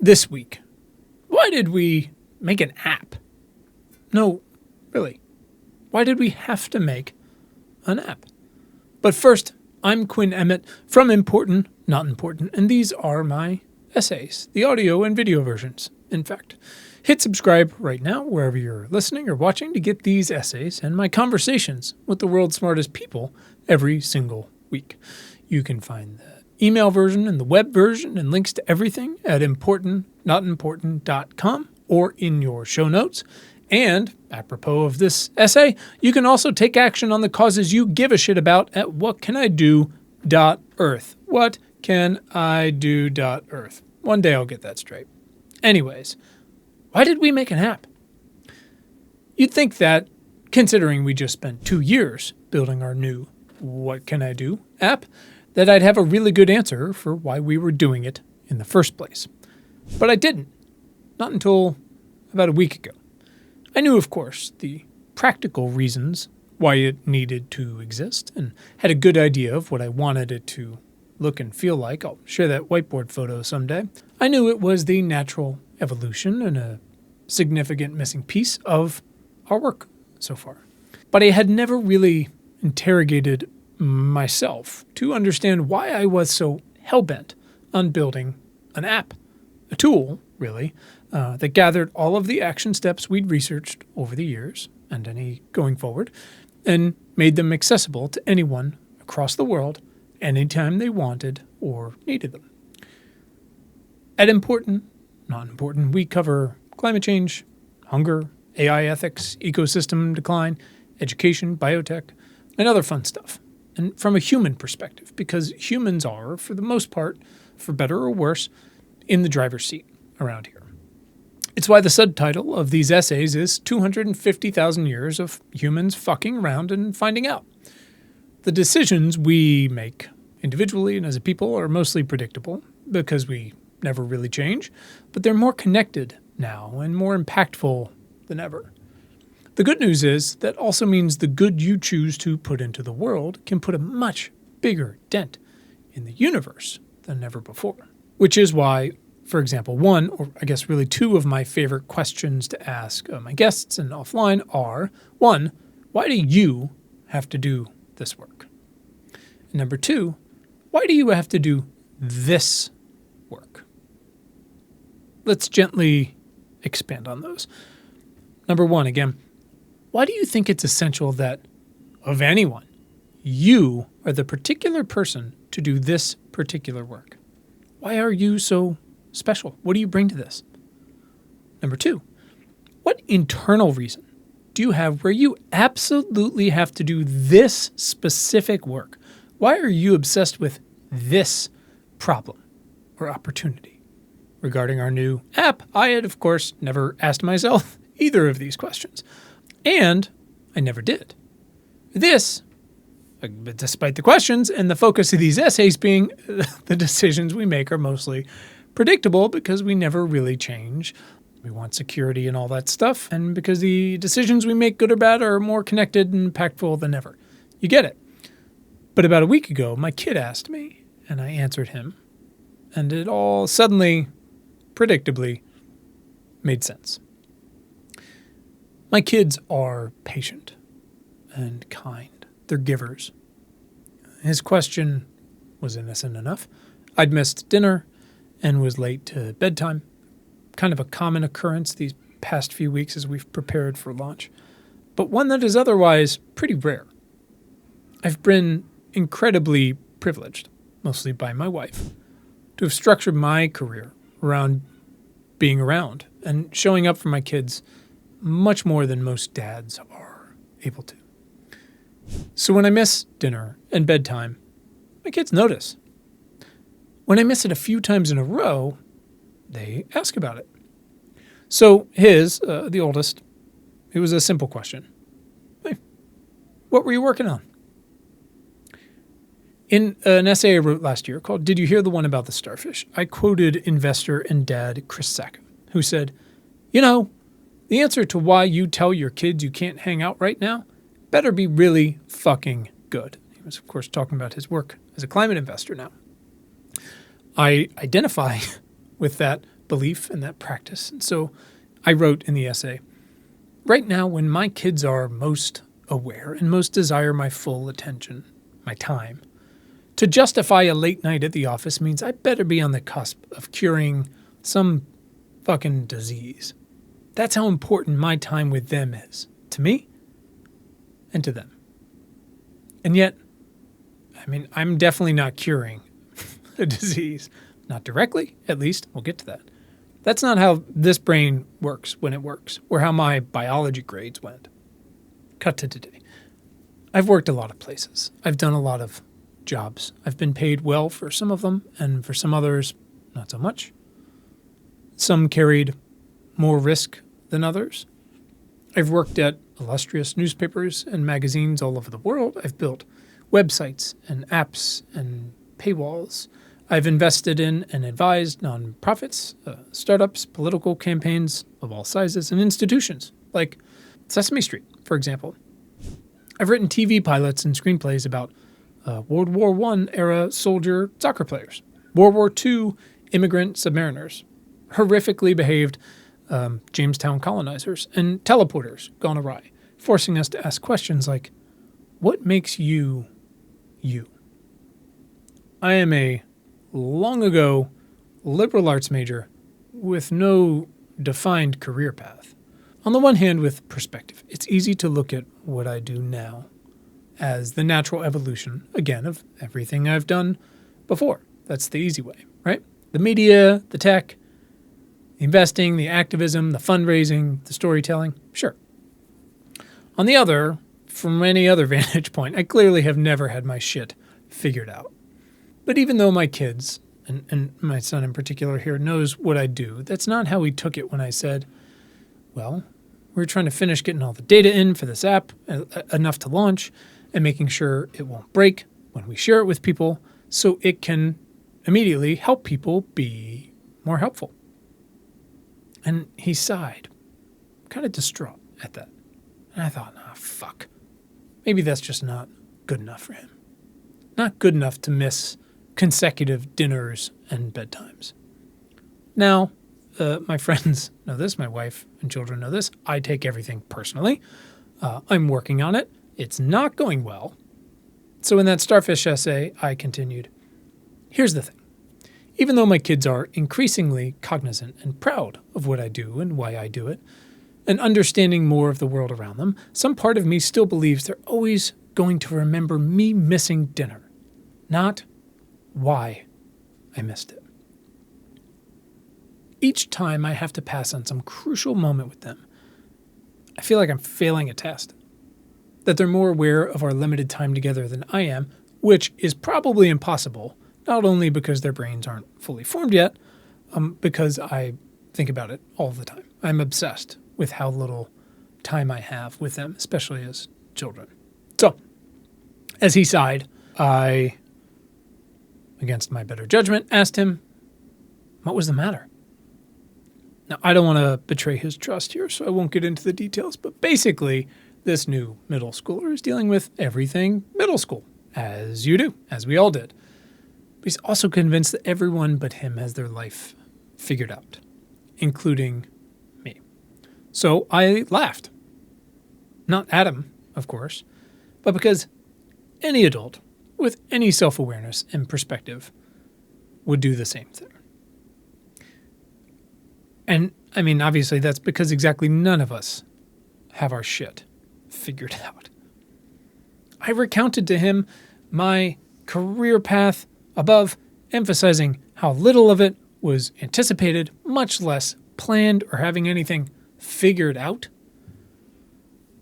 This week, why did we make an app? No, really. Why did we have to make an app? But first, I'm Quinn Emmett from Important, Not Important, and these are my essays, the audio and video versions, in fact. Hit subscribe right now wherever you're listening or watching to get these essays and my conversations with the world's smartest people every single week. You can find the email version and the web version and links to everything at importantnotimportant.com or in your show notes. And, apropos of this essay, you can also take action on the causes you give a shit about at whatcanido.earth. Whatcanido.earth. One day I'll get that straight. Anyways, why did we make an app? You'd think that, considering we just spent 2 years building our new What Can I Do app, that I'd have a really good answer for why we were doing it in the first place. But I didn't. Not until about a week ago. I knew, of course, the practical reasons why it needed to exist and had a good idea of what I wanted it to look and feel like. I'll share that whiteboard photo someday. I knew it was the natural evolution and a significant missing piece of our work so far. But I had never really interrogated myself to understand why I was so hell-bent on building an app, a tool, really, that gathered all of the action steps we'd researched over the years, and any going forward, and made them accessible to anyone across the world anytime they wanted or needed them. At Important, Not Important, we cover climate change, hunger, AI ethics, ecosystem decline, education, biotech, and other fun stuff. And from a human perspective, because humans are, for the most part, for better or worse, in the driver's seat around here. It's why the subtitle of these essays is 250,000 years of humans fucking around and finding out. The decisions we make individually and as a people are mostly predictable because we never really change, but they're more connected now and more impactful than ever. The good news is that also means the good you choose to put into the world can put a much bigger dent in the universe than ever before. Which is why, for example, one, or I guess really two of my favorite questions to ask my guests and offline are, one, why do you have to do this work? And number two, why do you have to do this work? Let's gently expand on those. Number one, again, why do you think it's essential that, of anyone, you are the particular person to do this particular work? Why are you so special? What do you bring to this? Number two, what internal reason do you have where you absolutely have to do this specific work? Why are you obsessed with this problem or opportunity? Regarding our new app, I had, of course, never asked myself either of these questions. And I never did. This, despite the questions and the focus of these essays being the decisions we make are mostly predictable because we never really change. We want security and all that stuff, and because the decisions we make, good or bad, are more connected and impactful than ever. You get it. But about a week ago, my kid asked me, and I answered him, and it all suddenly, predictably, made sense. My kids are patient and kind. They're givers. His question was innocent enough. I'd missed dinner and was late to bedtime. Kind of a common occurrence these past few weeks as we've prepared for launch, but one that is otherwise pretty rare. I've been incredibly privileged, mostly by my wife, to have structured my career around being around and showing up for my kids much more than most dads are able to. So when I miss dinner and bedtime, my kids notice. When I miss it a few times in a row, they ask about it. So the oldest, it was a simple question. Hey, what were you working on? In an essay I wrote last year called Did You Hear the One About the Starfish? I quoted investor and dad Chris Sacca, who said, the answer to why you tell your kids you can't hang out right now better be really fucking good. He was, of course, talking about his work as a climate investor now. I identify with that belief and that practice. And so I wrote in the essay, right now when my kids are most aware and most desire my full attention, my time, to justify a late night at the office means I better be on the cusp of curing some fucking disease. That's how important my time with them is, to me and to them. And yet, I'm definitely not curing a disease. Not directly, at least. We'll get to that. That's not how this brain works when it works, or how my biology grades went. Cut to today. I've worked a lot of places. I've done a lot of jobs. I've been paid well for some of them, and for some others, not so much. Some carried more risk than others. I've worked at illustrious newspapers and magazines all over the world. I've built websites and apps and paywalls. I've invested in and advised nonprofits, startups, political campaigns of all sizes, and institutions, like Sesame Street, for example. I've written TV pilots and screenplays about World War I era soldier soccer players, World War II immigrant submariners, horrifically behaved Jamestown colonizers, and teleporters gone awry, forcing us to ask questions like, what makes you, you? I am a long ago liberal arts major with no defined career path. On the one hand, with perspective, it's easy to look at what I do now as the natural evolution, again, of everything I've done before. That's the easy way, right? The media, the tech, the investing, the activism, the fundraising, the storytelling, sure. On the other, from any other vantage point, I clearly have never had my shit figured out. But even though my kids, and my son in particular here, knows what I do, that's not how he took it when I said, well, we're trying to finish getting all the data in for this app, enough to launch, and making sure it won't break when we share it with people, so it can immediately help people be more helpful. And he sighed, kind of distraught at that. And I thought, fuck. Maybe that's just not good enough for him. Not good enough to miss consecutive dinners and bedtimes. Now, my friends know this, my wife and children know this. I take everything personally. I'm working on it. It's not going well. So in that Starfish essay, I continued, here's the thing. Even though my kids are increasingly cognizant and proud of what I do and why I do it, and understanding more of the world around them, some part of me still believes they're always going to remember me missing dinner, not why I missed it. Each time I have to pass on some crucial moment with them, I feel like I'm failing a test. That they're more aware of our limited time together than I am, which is probably impossible, not only because their brains aren't fully formed yet, because I think about it all the time. I'm obsessed with how little time I have with them, especially as children. So, as he sighed, I, against my better judgment, asked him, what was the matter? Now, I don't want to betray his trust here, so I won't get into the details, but basically, this new middle schooler is dealing with everything middle school, as you do, as we all did. But he's also convinced that everyone but him has their life figured out, including me. So I laughed. Not at him, of course, but because any adult with any self-awareness and perspective would do the same thing. And, obviously that's because exactly none of us have our shit figured out. I recounted to him my career path above, emphasizing how little of it was anticipated, much less planned or having anything figured out.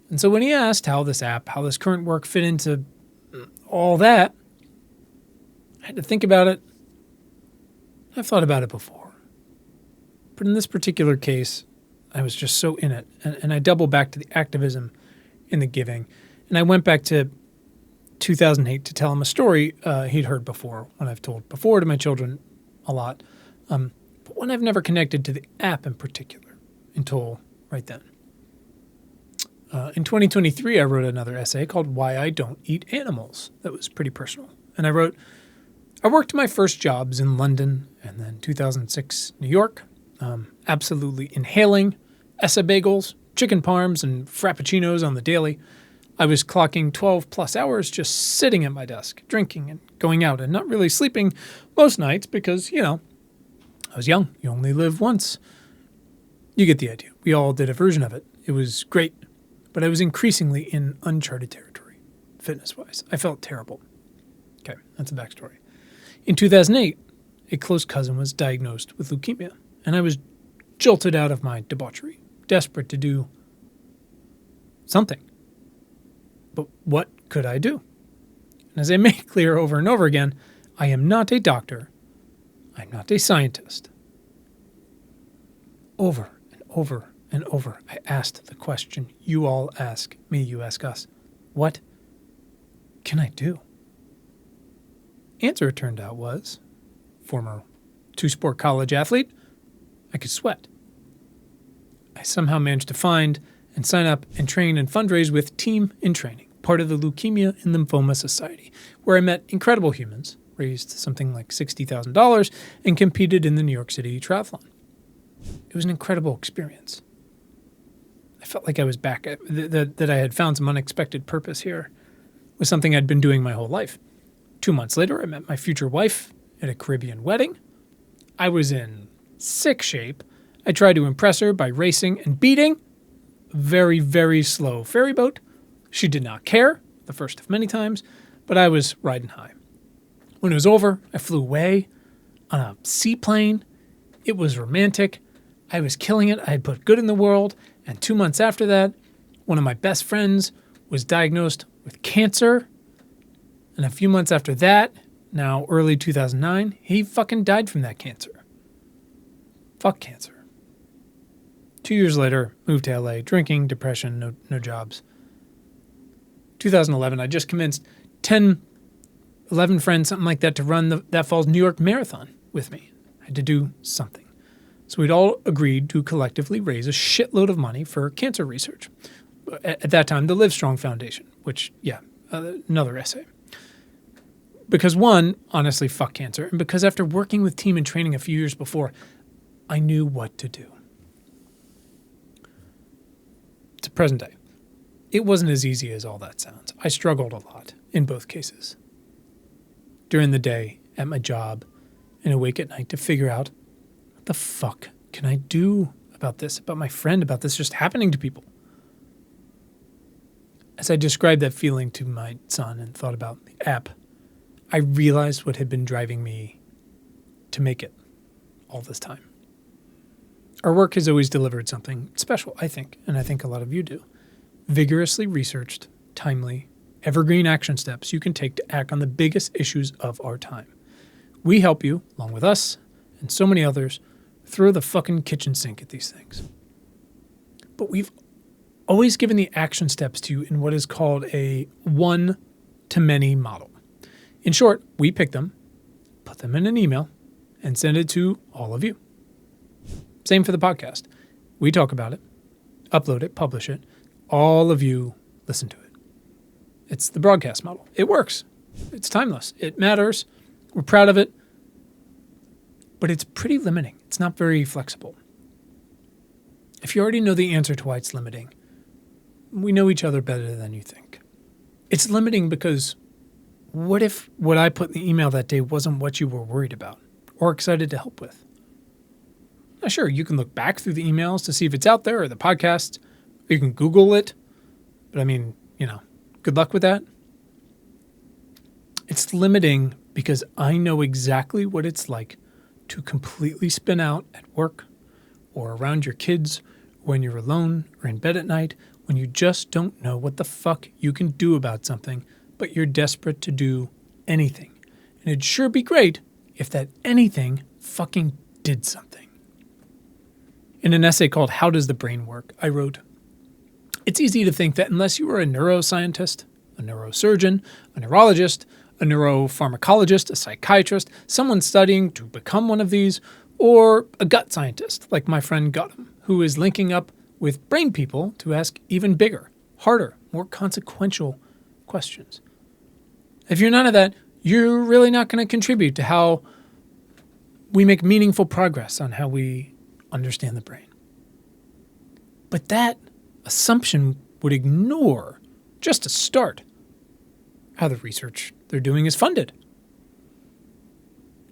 And so when he asked how this app, how this current work fit into all that, I had to think about it. I've thought about it before. But in this particular case, I was just so in it. And I doubled back to the activism in the giving. And I went back to 2008 to tell him a story he'd heard before, one I've told before to my children a lot, but one I've never connected to the app in particular until right then. In 2023, I wrote another essay called Why I Don't Eat Animals. That was pretty personal. And I wrote, I worked my first jobs in London and then 2006, New York, absolutely inhaling Essa bagels, chicken parms, and frappuccinos on the daily. I was clocking 12 plus hours just sitting at my desk, drinking and going out and not really sleeping most nights because, I was young. You only live once. You get the idea. We all did a version of it. It was great, but I was increasingly in uncharted territory, fitness-wise. I felt terrible. Okay, that's a backstory. In 2008, a close cousin was diagnosed with leukemia, and I was jolted out of my debauchery, desperate to do something. But what could I do? And as I made clear over and over again, I am not a doctor. I'm not a scientist. Over and over and over, I asked the question you all ask me, you ask us. What can I do? Answer, it turned out, was, former two-sport college athlete, I could sweat. I somehow managed to find and sign up and train and fundraise with Team in Training, part of the Leukemia and Lymphoma Society, where I met incredible humans, raised something like $60,000, and competed in the New York City Triathlon. It was an incredible experience. I felt like I was back, that I had found some unexpected purpose here with something I'd been doing my whole life. 2 months later, I met my future wife at a Caribbean wedding. I was in sick shape. I tried to impress her by racing and beating a very, very slow ferry boat. She did not care, the first of many times, but I was riding high. When it was over, I flew away on a seaplane. It was romantic. I was killing it. I had put good in the world. And 2 months after that, one of my best friends was diagnosed with cancer. And a few months after that, now early 2009, he fucking died from that cancer. Fuck cancer. 2 years later, moved to LA, drinking, depression, no jobs. 2011, I just commenced 11 friends, something like that, to run that fall's New York Marathon with me. I had to do something. So we'd all agreed to collectively raise a shitload of money for cancer research. At that time, the Livestrong Foundation, which, another essay. Because one, honestly, fuck cancer. And because after working with Team in Training a few years before, I knew what to do. To present day, it wasn't as easy as all that sounds. I struggled a lot in both cases. During the day, at my job, and awake at night to figure out, what the fuck can I do about this, about my friend, about this just happening to people? As I described that feeling to my son and thought about the app, I realized what had been driving me to make it all this time. Our work has always delivered something special, I think, and I think a lot of you do. Vigorously researched, timely, evergreen action steps you can take to act on the biggest issues of our time. We help you, along with us and so many others, throw the fucking kitchen sink at these things. But we've always given the action steps to you in what is called a one-to-many model. In short, we pick them, put them in an email, and send it to all of you. Same for the podcast. We talk about it, upload it, publish it. All of you listen to it. It's the broadcast model. It works. It's timeless. It matters. We're proud of it. But it's pretty limiting. It's not very flexible. If you already know the answer to why it's limiting, we know each other better than you think. It's limiting because what if what I put in the email that day wasn't what you were worried about or excited to help with? Now, sure, you can look back through the emails to see if it's out there or the podcasts, or you can Google it. But I mean, good luck with that. It's limiting because I know exactly what it's like to completely spin out at work or around your kids, when you're alone or in bed at night, when you just don't know what the fuck you can do about something, but you're desperate to do anything. And it'd sure be great if that anything fucking did something. In an essay called How Does the Brain Work, I wrote, it's easy to think that unless you are a neuroscientist, a neurosurgeon, a neurologist, a neuropharmacologist, a psychiatrist, someone studying to become one of these, or a gut scientist like my friend Gautam, who is linking up with brain people to ask even bigger, harder, more consequential questions. If you're none of that, you're really not going to contribute to how we make meaningful progress on how we understand the brain. But that assumption would ignore, just to start, how the research they're doing is funded.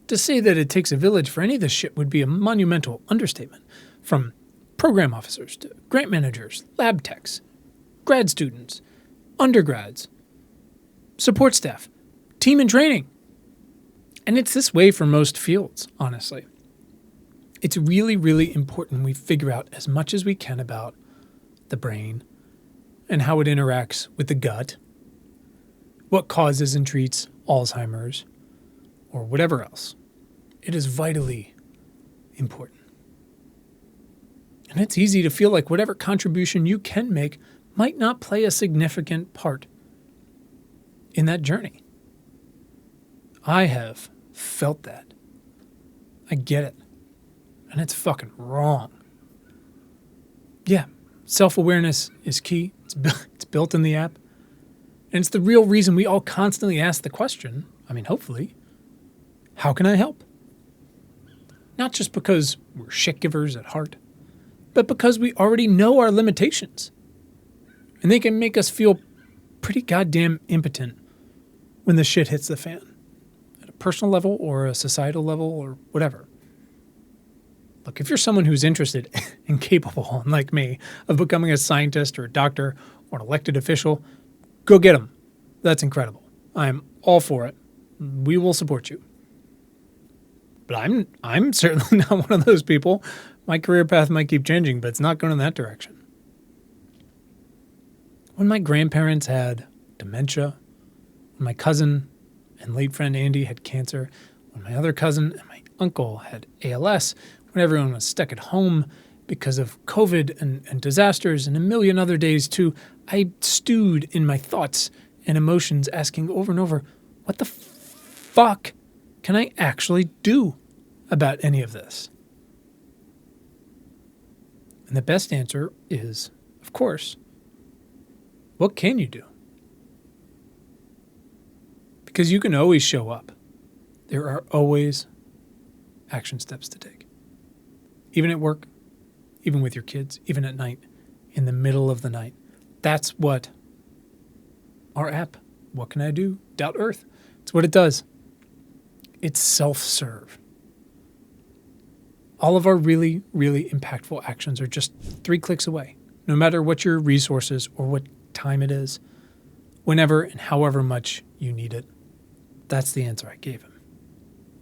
To say that it takes a village for any of this shit would be a monumental understatement. From program officers to grant managers, lab techs, grad students, undergrads, support staff, team in training. And it's this way for most fields, honestly. It's really, really important we figure out as much as we can about the brain and how it interacts with the gut, what causes and treats Alzheimer's, or whatever else. It is vitally important. And it's easy to feel like whatever contribution you can make might not play a significant part in that journey. I have felt that. I get it. And it's fucking wrong. Yeah, self-awareness is key. It's built in the app. And it's the real reason we all constantly ask the question, hopefully, how can I help? Not just because we're shit givers at heart, but because we already know our limitations. And they can make us feel pretty goddamn impotent when the shit hits the fan, at a personal level or a societal level or whatever. Look, if you're someone who's interested and capable, like me, of becoming a scientist or a doctor or an elected official, go get them. That's incredible. I'm all for it. We will support you. But I'm certainly not one of those people. My career path might keep changing, but it's not going in that direction. When my grandparents had dementia, when my cousin and late friend Andy had cancer, when my other cousin and my uncle had ALS, when everyone was stuck at home because of COVID and disasters and a million other days too, I stewed in my thoughts and emotions asking over and over, what the fuck can I actually do about any of this? And the best answer is, of course, what can you do? Because you can always show up. There are always action steps to take. Even at work, even with your kids, even at night, in the middle of the night. That's what our app, What Can I Do? .earth. It's what it does. It's self-serve. All of our really, really impactful actions are just 3 clicks away, no matter what your resources or what time it is, whenever and however much you need it. That's the answer I gave him.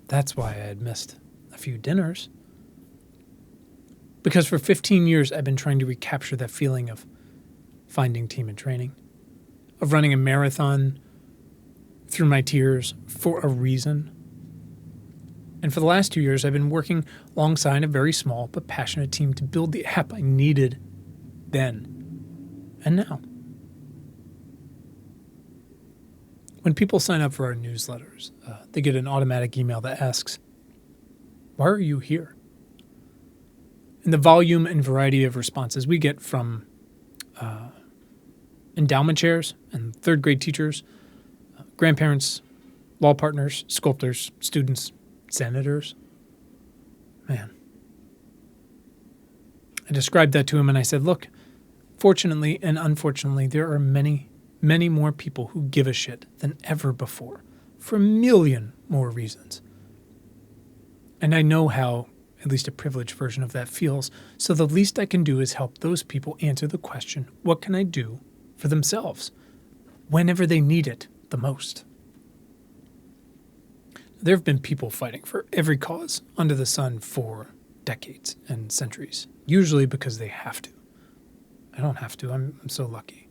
That's why I had missed a few dinners. Because for 15 years, I've been trying to recapture that feeling of finding team in training, of running a marathon through my tears for a reason. And for the last 2 years, I've been working alongside a very small but passionate team to build the app I needed then and now. When people sign up for our newsletters, they get an automatic email that asks, why are you here? And the volume and variety of responses we get from endowment chairs and third grade teachers, grandparents, law partners, sculptors, students, senators. Man. I described that to him and I said, look, fortunately and unfortunately, there are many, many more people who give a shit than ever before for a million more reasons. And I know how at least a privileged version of that feels, so the least I can do is help those people answer the question, what can I do for themselves whenever they need it the most? There have been people fighting for every cause under the sun for decades and centuries, usually because they have to. I don't have to. I'm so lucky.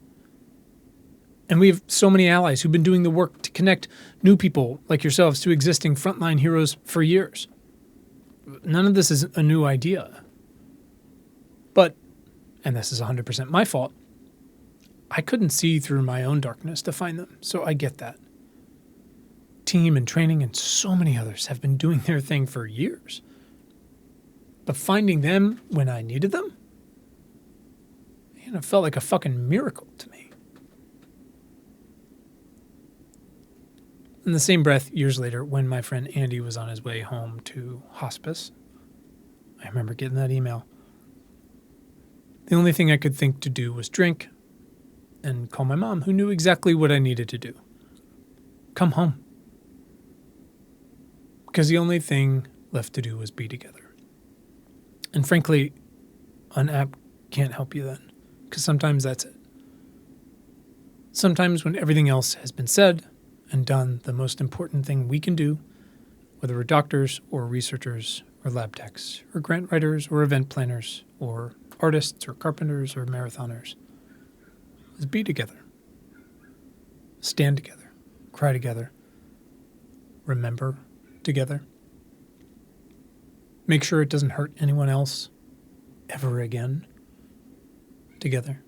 And we have so many allies who've been doing the work to connect new people like yourselves to existing frontline heroes for years. None of this is a new idea. But, and this is 100% my fault, I couldn't see through my own darkness to find them, so I get that. Team and training and so many others have been doing their thing for years. But finding them when I needed them, it felt like a fucking miracle to me. In the same breath, years later, when my friend Andy was on his way home to hospice, I remember getting that email. The only thing I could think to do was drink and call my mom, who knew exactly what I needed to do. Come home. Because the only thing left to do was be together. And frankly, an app can't help you then, because sometimes that's it. Sometimes when everything else has been said and done, the most important thing we can do, whether we're doctors or researchers or lab techs or grant writers or event planners or artists or carpenters or marathoners, is be together. Stand together. Cry together. Remember together. Make sure it doesn't hurt anyone else ever again together.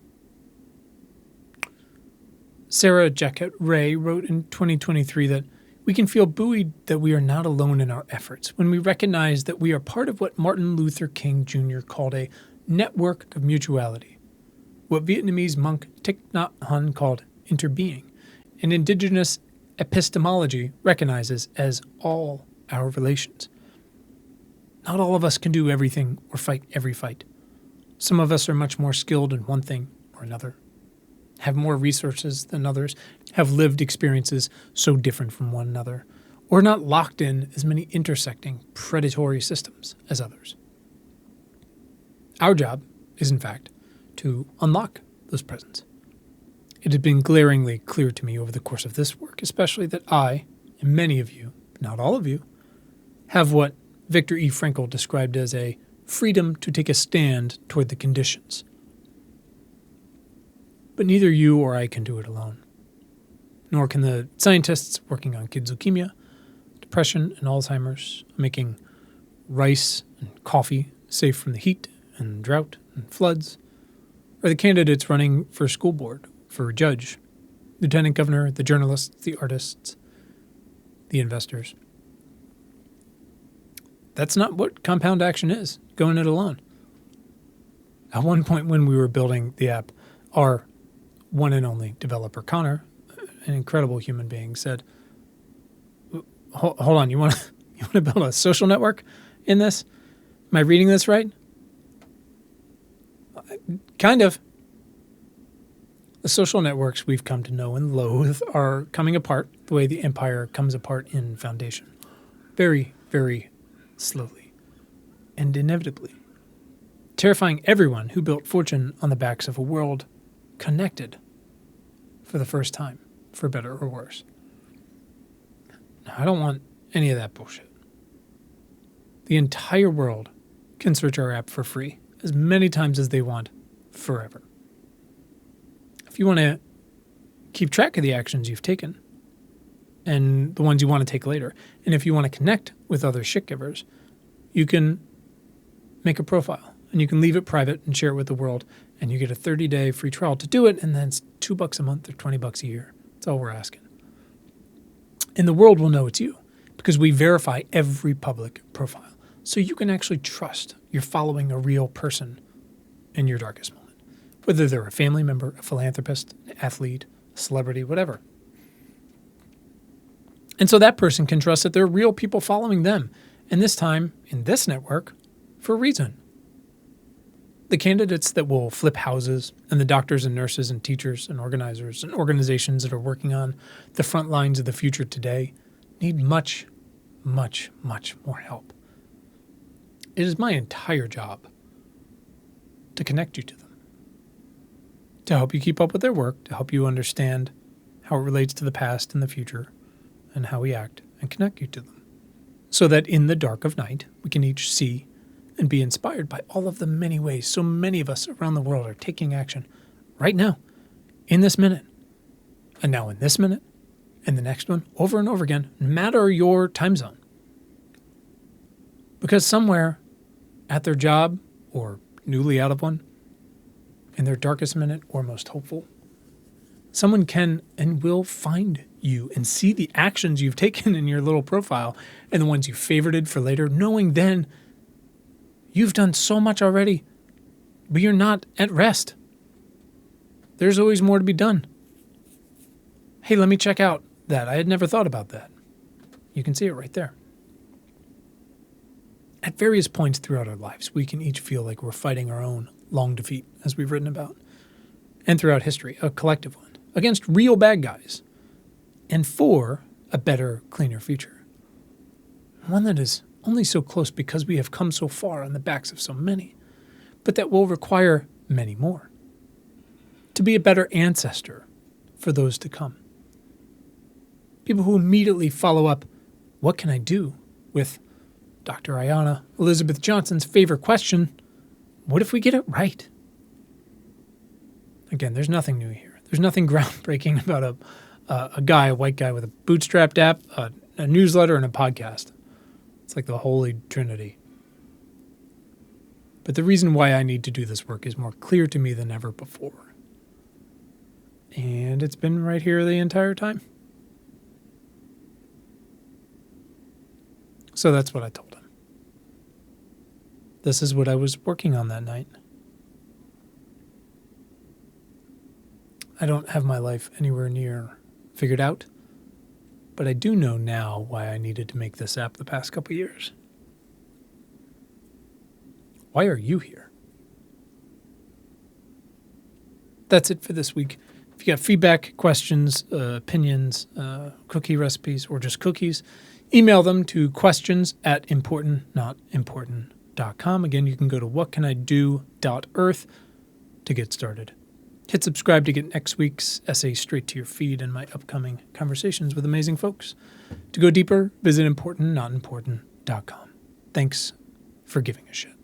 Sarah Jacquette Ray wrote in 2023 that we can feel buoyed that we are not alone in our efforts when we recognize that we are part of what Martin Luther King Jr. called a network of mutuality, what Vietnamese monk Thich Nhat Hanh called interbeing, and indigenous epistemology recognizes as all our relations. Not all of us can do everything or fight every fight. Some of us are much more skilled in one thing or another, have more resources than others, have lived experiences so different from one another, or not locked in as many intersecting predatory systems as others. Our job is, in fact, to unlock those presents. It has been glaringly clear to me over the course of this work, especially that I, and many of you, not all of you, have what Viktor E. Frankl described as a freedom to take a stand toward the conditions. But neither you or I can do it alone. Nor can the scientists working on kids' leukemia, depression, and Alzheimer's, making rice and coffee safe from the heat and drought and floods, or the candidates running for school board, for judge, lieutenant governor, the journalists, the artists, the investors. That's not what compound action is, going it alone. At one point when we were building the app, our one and only developer, Connor, an incredible human being, said, hold on, you want to build a social network in this? Am I reading this right? Kind of. The social networks we've come to know and loathe are coming apart the way the empire comes apart in Foundation. Very, very slowly and inevitably. Terrifying everyone who built fortune on the backs of a world connected for the first time, for better or worse. Now, I don't want any of that bullshit. The entire world can search our app for free as many times as they want, forever. If you want to keep track of the actions you've taken and the ones you want to take later, and if you want to connect with other shit givers, you can make a profile and you can leave it private and share it with the world, and you get a 30-day free trial to do it, and then it's $2 a month or $20 a year. That's all we're asking. And the world will know it's you because we verify every public profile. So you can actually trust you're following a real person in your darkest moment, whether they're a family member, a philanthropist, an athlete, a celebrity, whatever. And so that person can trust that there are real people following them, and this time, in this network, for a reason. The candidates that will flip houses and the doctors and nurses and teachers and organizers and organizations that are working on the front lines of the future today need much, much, much more help. It is my entire job to connect you to them, to help you keep up with their work, to help you understand how it relates to the past and the future and how we act, and connect you to them, so that in the dark of night we can each see and be inspired by all of the many ways so many of us around the world are taking action right now, in this minute, and now in this minute, and the next one, over and over again, no matter your time zone. Because somewhere at their job, or newly out of one, in their darkest minute or most hopeful, someone can and will find you and see the actions you've taken in your little profile and the ones you favorited for later, knowing then you've done so much already, but you're not at rest. There's always more to be done. Hey, let me check out that. I had never thought about that. You can see it right there. at various points throughout our lives, we can each feel like we're fighting our own long defeat, as we've written about, and throughout history, a collective one, against real bad guys, and for a better, cleaner future. One that is only so close because we have come so far on the backs of so many, but that will require many more. To be a better ancestor for those to come. People who immediately follow up, what can I do, with Dr. Ayanna Elizabeth Johnson's favorite question, what if we get it right? Again, there's nothing new here. There's nothing groundbreaking about a white guy with a bootstrapped app, a newsletter, and a podcast. It's like the Holy Trinity. But the reason why I need to do this work is more clear to me than ever before. And it's been right here the entire time. So that's what I told him. This is what I was working on that night. I don't have my life anywhere near figured out, but I do know now why I needed to make this app the past couple years. Why are you here? That's it for this week. If you got feedback, questions, opinions, cookie recipes, or just cookies, email them to questions@importantnotimportant.com. Again, you can go to whatcanido.earth to get started. Hit subscribe to get next week's essay straight to your feed and my upcoming conversations with amazing folks. To go deeper, visit importantnotimportant.com. Thanks for giving a shit.